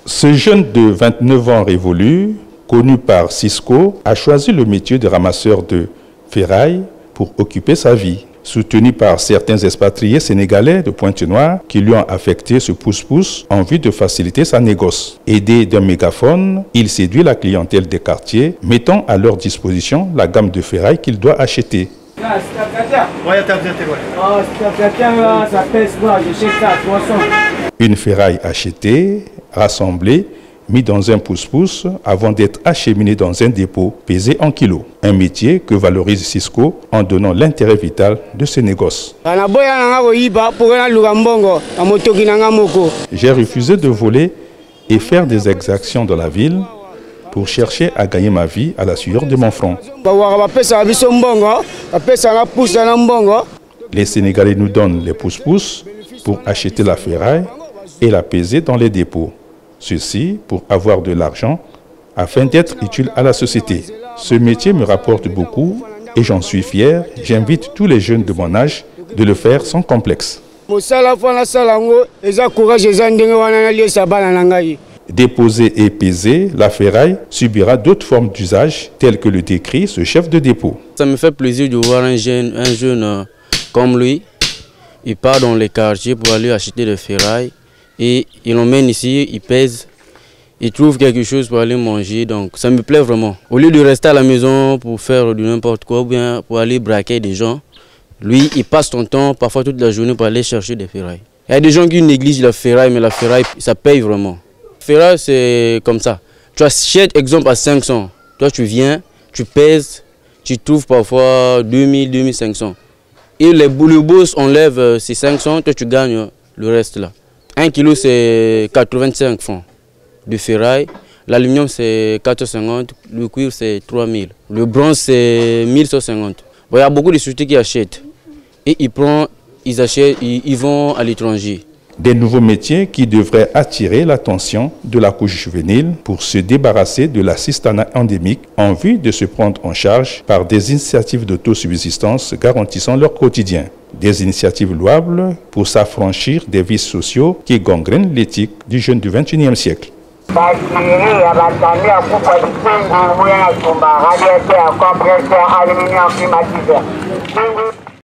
Ce jeune de 29 ans révolu, connu par Cisco, a choisi le métier de ramasseur de ferraille pour occuper sa vie. Soutenu par certains expatriés sénégalais de Pointe-Noire qui lui ont affecté ce pousse-pousse en vue de faciliter sa négoce. Aidé d'un mégaphone, il séduit la clientèle des quartiers, mettant à leur disposition la gamme de ferraille qu'il doit acheter. Une ferraille achetée, rassemblée, mis dans un pousse-pousse avant d'être acheminé dans un dépôt pesé en kilos. Un métier que valorise Cisco en donnant l'intérêt vital de ce négoce. J'ai refusé de voler et faire des exactions dans la ville pour chercher à gagner ma vie à la sueur de mon front. Les Sénégalais nous donnent les pousse-pousse pour acheter la ferraille et la peser dans les dépôts. Ceci pour avoir de l'argent afin d'être utile à la société. Ce métier me rapporte beaucoup et j'en suis fier. J'invite tous les jeunes de mon âge de le faire sans complexe. Déposée et pesée, la ferraille subira d'autres formes d'usage telles que le décrit ce chef de dépôt. Ça me fait plaisir de voir un jeune comme lui. Il part dans les quartiers pour aller acheter des ferrailles. Et il l'emmène ici, il pèse, il trouve quelque chose pour aller manger, donc ça me plaît vraiment. Au lieu de rester à la maison pour faire du n'importe quoi, ou bien pour aller braquer des gens, lui, il passe son temps, parfois toute la journée, pour aller chercher des ferrailles. Il y a des gens qui négligent la ferraille, mais la ferraille, ça paye vraiment. La ferraille, c'est comme ça. Tu achètes, exemple, à 500. Toi, tu viens, tu pèses, tu trouves parfois 2000, 2500. Et le boss enlève ces 500, toi, tu gagnes le reste là. 1 kilo, c'est 85 francs de ferraille. L'aluminium, c'est 450. Le cuivre, c'est 3000. Le bronze, c'est 1150. Bon, il y a beaucoup de sociétés qui achètent. Et ils achètent, ils vont à l'étranger. Des nouveaux métiers qui devraient attirer l'attention de la couche juvénile pour se débarrasser de l'assistanat endémique en vue de se prendre en charge par des initiatives d'autosubsistance garantissant leur quotidien. Des initiatives louables pour s'affranchir des vices sociaux qui gangrènent l'éthique du jeune du XXIe siècle.